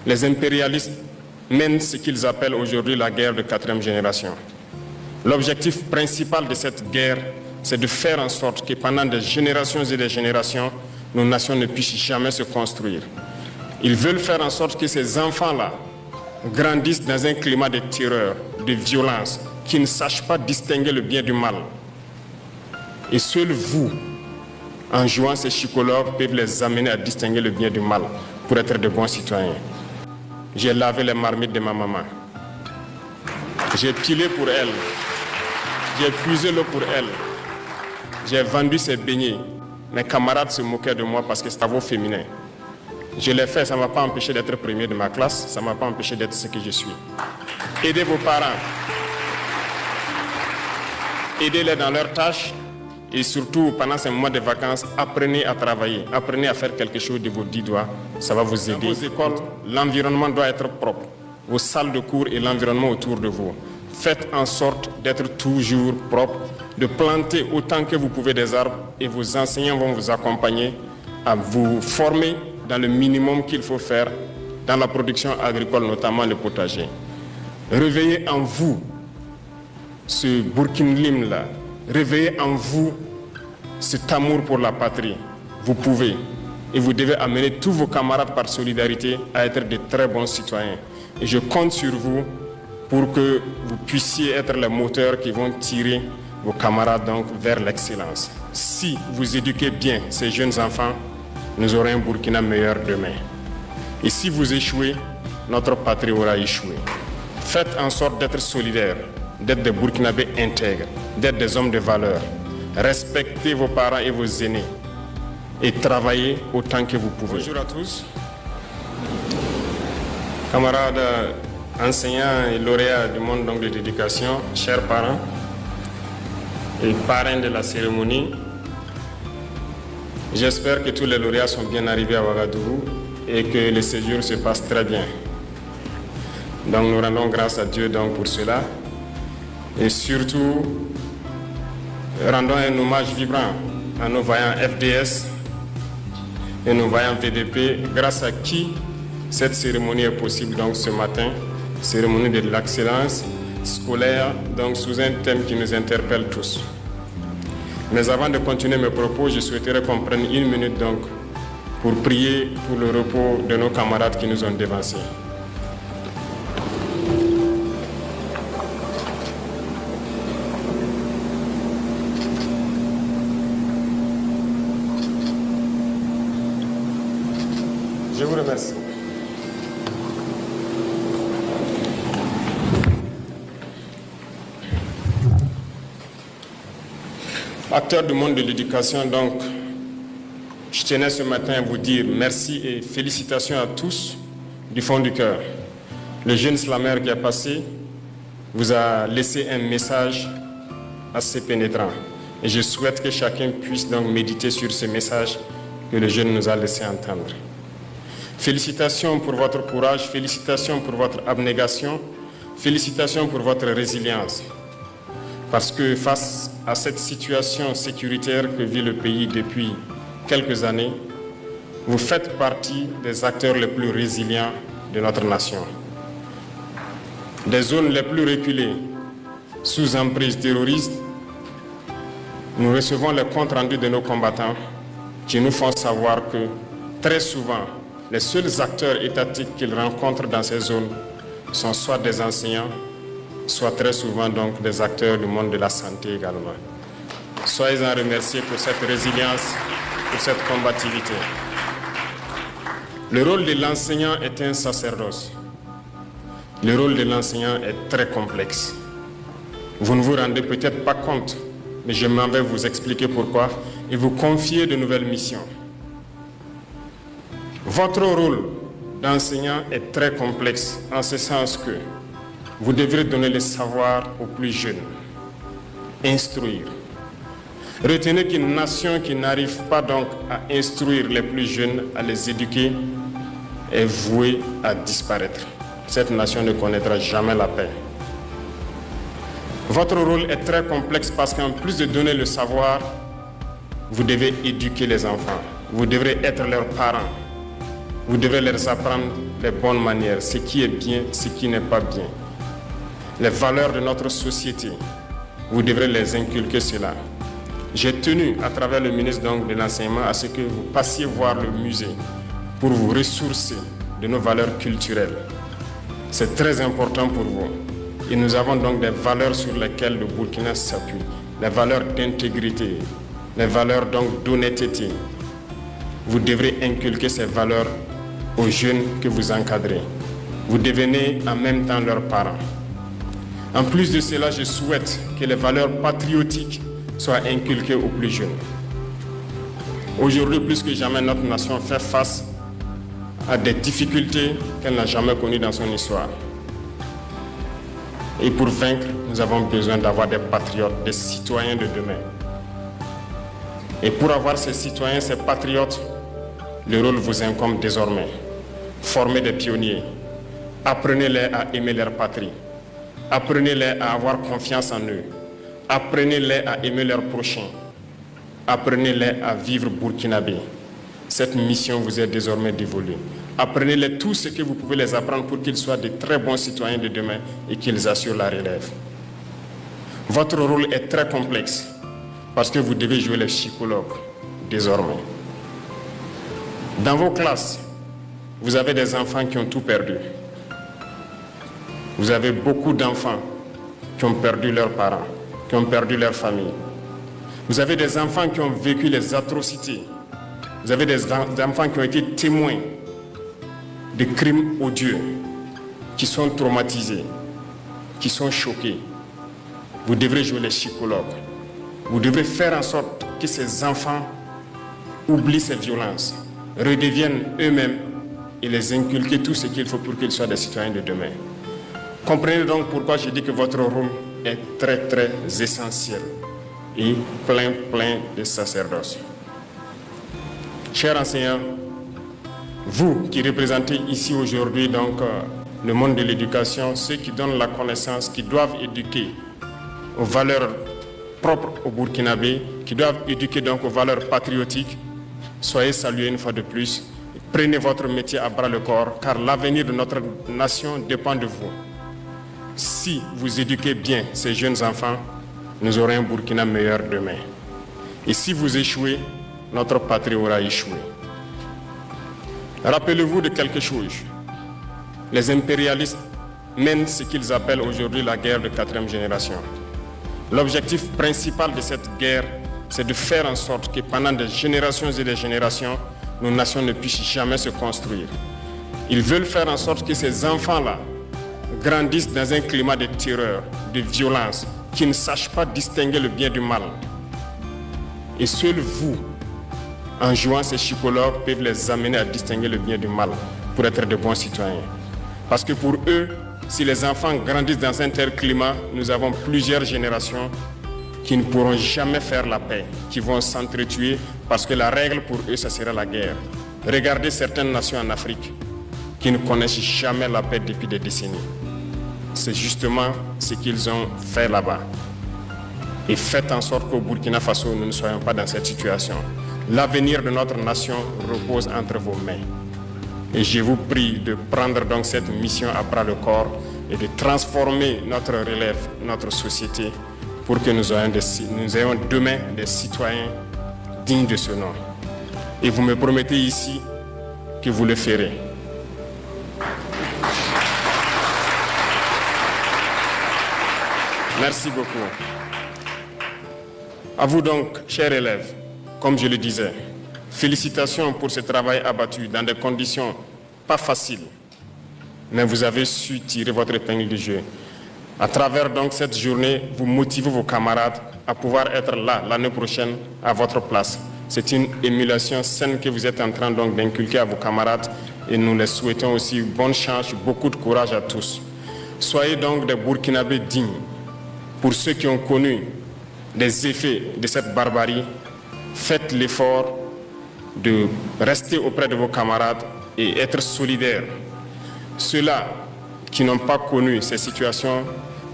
Les impérialistes mènent ce qu'ils appellent aujourd'hui la guerre de 4e génération. L'objectif principal de cette guerre, c'est de faire en sorte que pendant des générations et des générations, nos nations ne puissent jamais se construire. Ils veulent faire en sorte que ces enfants-là grandissent dans un climat de terreur, de violence, qui ne sachent pas distinguer le bien du mal. Et seul vous, en jouant ces psychologues, peuvent les amener à distinguer le bien du mal pour être de bons citoyens. J'ai lavé les marmites de ma maman. J'ai pilé pour elle. J'ai puisé l'eau pour elle. J'ai vendu ses beignets. Mes camarades se moquaient de moi parce que c'est un travaux féminin. Je l'ai fait, ça ne m'a pas empêché d'être premier de ma classe, ça ne m'a pas empêché d'être ce que je suis. Aidez vos parents. Aidez-les dans leurs tâches et surtout, pendant ces mois de vacances, apprenez à travailler, apprenez à faire quelque chose de vos 10 doigts, ça va vous aider. Dans vos écoles, l'environnement doit être propre, vos salles de cours et l'environnement autour de vous. Faites en sorte d'être toujours propre, de planter autant que vous pouvez des arbres et vos enseignants vont vous accompagner à vous former dans le minimum qu'il faut faire dans la production agricole, notamment le potager. Réveillez en vous ce Burkinlim-là, réveillez en vous cet amour pour la patrie. Vous pouvez et vous devez amener tous vos camarades par solidarité à être de très bons citoyens. Et je compte sur vous pour que vous puissiez être les moteurs qui vont tirer vos camarades donc vers l'excellence. Si vous éduquez bien ces jeunes enfants, nous aurons un Burkina meilleur demain. Et si vous échouez, notre patrie aura échoué. Faites en sorte d'être solidaires, d'être des Burkinabés intègres, d'être des hommes de valeur. Respectez vos parents et vos aînés et travaillez autant que vous pouvez. Bonjour à tous. Camarades enseignants et lauréats du monde donc de l'éducation, chers parents et parrains de la cérémonie, j'espère que tous les lauréats sont bien arrivés à Ouagadougou et que le séjour se passe très bien. Donc nous rendons grâce à Dieu donc pour cela et surtout rendons un hommage vibrant à nos vaillants FDS et nos vaillants VDP grâce à qui cette cérémonie est possible donc ce matin, cérémonie de l'excellence scolaire donc sous un thème qui nous interpelle tous. Mais avant de continuer mes propos, je souhaiterais qu'on prenne 1 minute donc pour prier pour le repos de nos camarades qui nous ont devancés. Je vous remercie. Acteurs du monde de l'éducation, donc, je tenais ce matin à vous dire merci et félicitations à tous du fond du cœur. Le jeune slammer qui a passé vous a laissé un message assez pénétrant. Et je souhaite que chacun puisse donc méditer sur ce message que le jeune nous a laissé entendre. Félicitations pour votre courage, félicitations pour votre abnégation, félicitations pour votre résilience. Parce que face à cette situation sécuritaire que vit le pays depuis quelques années, vous faites partie des acteurs les plus résilients de notre nation. Des zones les plus reculées, sous emprise terroriste, nous recevons les comptes rendus de nos combattants qui nous font savoir que très souvent, les seuls acteurs étatiques qu'ils rencontrent dans ces zones sont soit des enseignants, soit très souvent donc des acteurs du monde de la santé également. Soyez-en remerciés pour cette résilience, pour cette combativité. Le rôle de l'enseignant est un sacerdoce. Le rôle de l'enseignant est très complexe. Vous ne vous rendez peut-être pas compte, mais je m'en vais vous expliquer pourquoi et vous confier de nouvelles missions. Votre rôle d'enseignant est très complexe en ce sens que vous devrez donner le savoir aux plus jeunes, instruire. Retenez qu'une nation qui n'arrive pas donc à instruire les plus jeunes, à les éduquer, est vouée à disparaître. Cette nation ne connaîtra jamais la paix. Votre rôle est très complexe parce qu'en plus de donner le savoir, vous devez éduquer les enfants. Vous devrez être leurs parents. Vous devrez leur apprendre les bonnes manières, ce qui est bien, ce qui n'est pas bien. Les valeurs de notre société, vous devrez les inculquer cela. J'ai tenu, à travers le ministre donc, de l'Enseignement, à ce que vous passiez voir le musée pour vous ressourcer de nos valeurs culturelles. C'est très important pour vous. Et nous avons donc des valeurs sur lesquelles le Burkina s'appuie, les valeurs d'intégrité, les valeurs donc d'honnêteté. Vous devrez inculquer ces valeurs aux jeunes que vous encadrez. Vous devenez en même temps leurs parents. En plus de cela, je souhaite que les valeurs patriotiques soient inculquées aux plus jeunes. Aujourd'hui, plus que jamais, notre nation fait face à des difficultés qu'elle n'a jamais connues dans son histoire. Et pour vaincre, nous avons besoin d'avoir des patriotes, des citoyens de demain. Et pour avoir ces citoyens, ces patriotes, le rôle vous incombe désormais. Formez des pionniers. Apprenez-les à aimer leur patrie. Apprenez-les à avoir confiance en eux. Apprenez-les à aimer leurs prochains. Apprenez-les à vivre burkinabé. Cette mission vous est désormais dévolue. Apprenez-les tout ce que vous pouvez les apprendre pour qu'ils soient de très bons citoyens de demain et qu'ils assurent la relève. Votre rôle est très complexe parce que vous devez jouer les psychologues désormais. Dans vos classes, vous avez des enfants qui ont tout perdu. Vous avez beaucoup d'enfants qui ont perdu leurs parents, qui ont perdu leur famille. Vous avez des enfants qui ont vécu les atrocités. Vous avez des enfants qui ont été témoins de crimes odieux, qui sont traumatisés, qui sont choqués. Vous devrez jouer les psychologues. Vous devrez faire en sorte que ces enfants oublient ces violences, redeviennent eux-mêmes et les inculquer tout ce qu'il faut pour qu'ils soient des citoyens de demain. Comprenez donc pourquoi je dis que votre rôle est très très essentiel et plein de sacerdoce. Chers enseignants, vous qui représentez ici aujourd'hui donc le monde de l'éducation, ceux qui donnent la connaissance, qui doivent éduquer aux valeurs propres au Burkinabé, qui doivent éduquer donc aux valeurs patriotiques, soyez salués une fois de plus. Prenez votre métier à bras le corps, car l'avenir de notre nation dépend de vous. Si vous éduquez bien ces jeunes enfants, nous aurons un Burkina meilleur demain. Et si vous échouez, notre patrie aura échoué. Rappelez-vous de quelque chose. Les impérialistes mènent ce qu'ils appellent aujourd'hui la guerre de 4e génération. L'objectif principal de cette guerre, c'est de faire en sorte que pendant des générations et des générations, nos nations ne puissent jamais se construire. Ils veulent faire en sorte que ces enfants-là grandissent dans un climat de terreur, de violence, qui ne sachent pas distinguer le bien du mal. Et seul vous, en jouant ces psychologues, peuvent les amener à distinguer le bien du mal pour être de bons citoyens. Parce que pour eux, si les enfants grandissent dans un tel climat, nous avons plusieurs générations qui ne pourront jamais faire la paix, qui vont s'entretuer parce que la règle pour eux, ça sera la guerre. Regardez certaines nations en Afrique qui ne connaissent jamais la paix depuis des décennies. C'est justement ce qu'ils ont fait là-bas. Et faites en sorte qu'au Burkina Faso, nous ne soyons pas dans cette situation. L'avenir de notre nation repose entre vos mains. Et je vous prie de prendre donc cette mission à bras le corps et de transformer notre relève, notre société, pour que nous ayons demain des citoyens dignes de ce nom. Et vous me promettez ici que vous le ferez. Merci beaucoup. À vous donc, chers élèves, comme je le disais, félicitations pour ce travail abattu dans des conditions pas faciles. Mais vous avez su tirer votre épingle du jeu. À travers donc cette journée, vous motivez vos camarades à pouvoir être là l'année prochaine à votre place. C'est une émulation saine que vous êtes en train donc d'inculquer à vos camarades et nous les souhaitons aussi bonne chance, beaucoup de courage à tous. Soyez donc des Burkinabés dignes. Pour ceux qui ont connu les effets de cette barbarie, faites l'effort de rester auprès de vos camarades et être solidaires. Ceux-là qui n'ont pas connu ces situations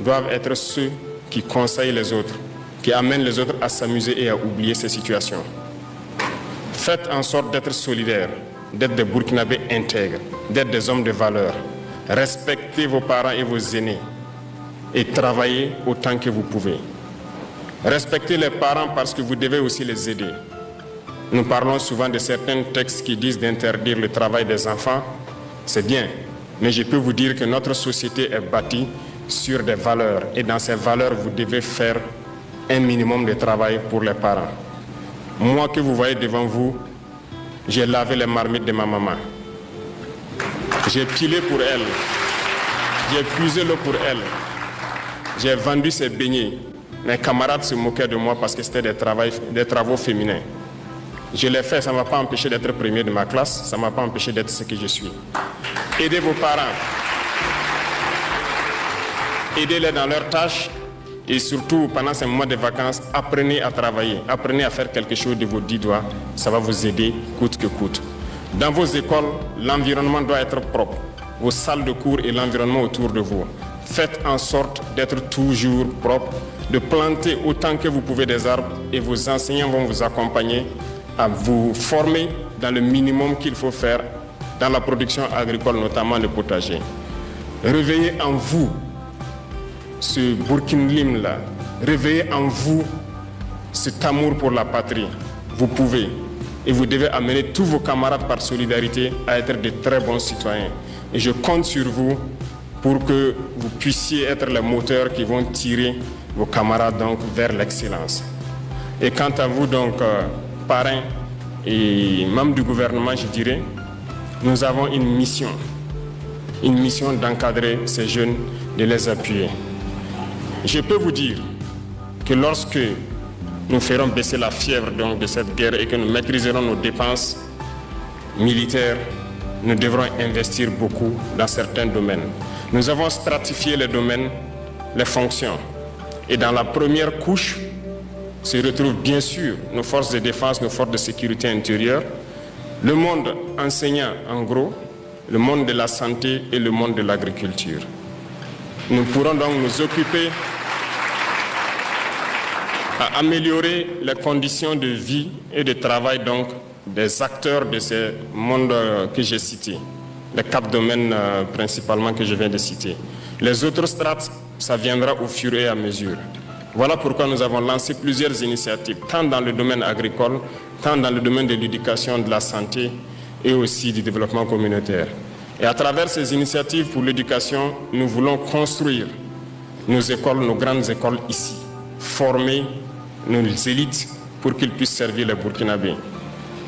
doivent être ceux qui conseillent les autres, qui amènent les autres à s'amuser et à oublier ces situations. Faites en sorte d'être solidaires. d'être des Burkinabés intègres, d'être des hommes de valeur. Respectez vos parents et vos aînés et travaillez autant que vous pouvez. Respectez les parents parce que vous devez aussi les aider. Nous parlons souvent de certains textes qui disent d'interdire le travail des enfants. C'est bien, mais je peux vous dire que notre société est bâtie sur des valeurs. Et dans ces valeurs, vous devez faire un minimum de travail pour les parents. Moi que vous voyez devant vous, j'ai lavé les marmites de ma maman. J'ai pilé pour elle. J'ai puisé l'eau pour elle. J'ai vendu ses beignets. Mes camarades se moquaient de moi parce que c'était des travaux féminins. Je l'ai fait, ça ne m'a pas empêché d'être premier de ma classe, ça ne m'a pas empêché d'être ce que je suis. Aidez vos parents. Aidez-les dans leurs tâches et surtout, pendant ces mois de vacances, apprenez à travailler, apprenez à faire quelque chose de vos 10 doigts. Ça va vous aider coûte que coûte. Dans vos écoles, l'environnement doit être propre. Vos salles de cours et l'environnement autour de vous. Faites en sorte d'être toujours propre, de planter autant que vous pouvez des arbres et vos enseignants vont vous accompagner à vous former dans le minimum qu'il faut faire dans la production agricole, notamment le potager. Réveillez en vous ce Burkinlim-là, réveillez en vous cet amour pour la patrie. Vous pouvez et vous devez amener tous vos camarades par solidarité à être de très bons citoyens. Et je compte sur vous pour que vous puissiez être les moteurs qui vont tirer vos camarades donc vers l'excellence. Et quant à vous donc, parrains et membres du gouvernement, je dirais, nous avons une mission d'encadrer ces jeunes, de les appuyer. Je peux vous dire que lorsque nous ferons baisser la fièvre donc, de cette guerre et que nous maîtriserons nos dépenses militaires, nous devrons investir beaucoup dans certains domaines. Nous avons stratifié les domaines, les fonctions. Et dans la première couche se retrouvent bien sûr nos forces de défense, nos forces de sécurité intérieure, le monde enseignant en gros, le monde de la santé et le monde de l'agriculture. Nous pourrons donc nous occuper à améliorer les conditions de vie et de travail donc, des acteurs de ces mondes que j'ai cités, les 4 domaines principalement que je viens de citer. Les autres strates, ça viendra au fur et à mesure. Voilà pourquoi nous avons lancé plusieurs initiatives, tant dans le domaine agricole, tant dans le domaine de l'éducation, de la santé et aussi du développement communautaire. Et à travers ces initiatives pour l'éducation, nous voulons construire nos écoles, nos grandes écoles ici, former nos élites pour qu'ils puissent servir les Burkinabés.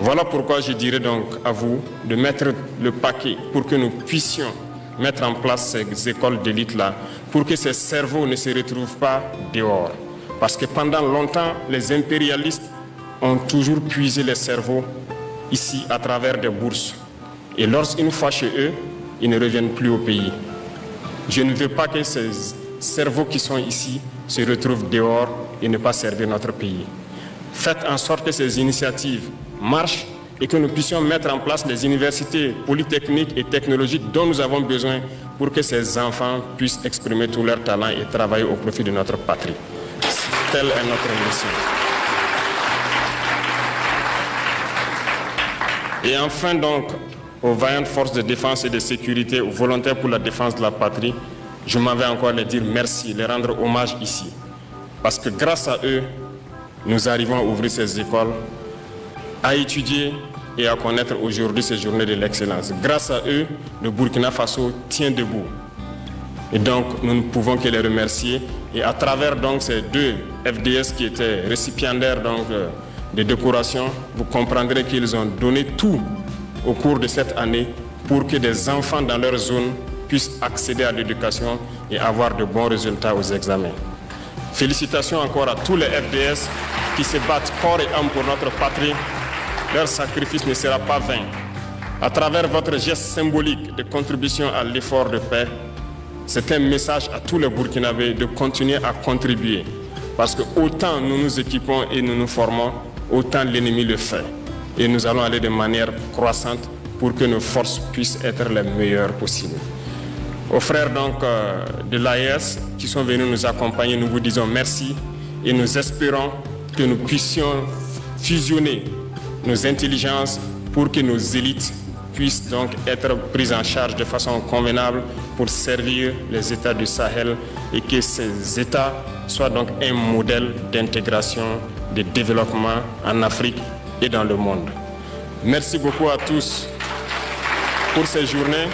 Voilà pourquoi je dirais donc à vous de mettre le paquet pour que nous puissions mettre en place ces écoles d'élite-là, pour que ces cerveaux ne se retrouvent pas dehors. Parce que pendant longtemps, les impérialistes ont toujours puisé les cerveaux ici à travers des bourses. Et lorsqu'une fois chez eux, ils ne reviennent plus au pays. Je ne veux pas que ces cerveaux qui sont ici se retrouvent dehors et ne pas servir notre pays. Faites en sorte que ces initiatives marchent et que nous puissions mettre en place les universités polytechniques et technologiques dont nous avons besoin pour que ces enfants puissent exprimer tout leur talent et travailler au profit de notre patrie. Telle est notre mission. Et enfin donc, aux vaillantes forces de défense et de sécurité, aux volontaires pour la défense de la patrie, je m'en vais encore les dire merci, les rendre hommage ici. Parce que grâce à eux, nous arrivons à ouvrir ces écoles, à étudier et à connaître aujourd'hui ces journées de l'excellence. Grâce à eux, le Burkina Faso tient debout. Et donc, nous ne pouvons que les remercier. Et à travers donc ces 2 FDS qui étaient récipiendaires donc, de décorations, vous comprendrez qu'ils ont donné tout au cours de cette année pour que des enfants dans leur zone puissent accéder à l'éducation et avoir de bons résultats aux examens. Félicitations encore à tous les FDS qui se battent corps et âme pour notre patrie. Leur sacrifice ne sera pas vain. À travers votre geste symbolique de contribution à l'effort de paix, c'est un message à tous les Burkinabés de continuer à contribuer. Parce que autant nous nous équipons et nous nous formons, autant l'ennemi le fait. Et nous allons aller de manière croissante pour que nos forces puissent être les meilleures possibles. Aux frères donc de l'AES qui sont venus nous accompagner, nous vous disons merci et nous espérons que nous puissions fusionner nos intelligences pour que nos élites puissent donc être prises en charge de façon convenable pour servir les États du Sahel et que ces États soient donc un modèle d'intégration, de développement en Afrique et dans le monde. Merci beaucoup à tous pour ces journées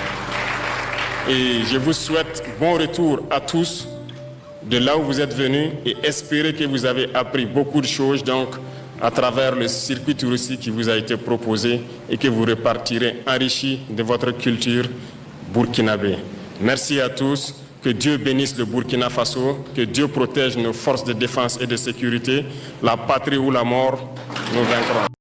et je vous souhaite bon retour à tous de là où vous êtes venus et espérer que vous avez appris beaucoup de choses donc à travers le circuit touristique qui vous a été proposé et que vous repartirez enrichi de votre culture burkinabé. Merci à tous, que Dieu bénisse le Burkina Faso, que Dieu protège nos forces de défense et de sécurité, la patrie ou la mort, nous vaincrons.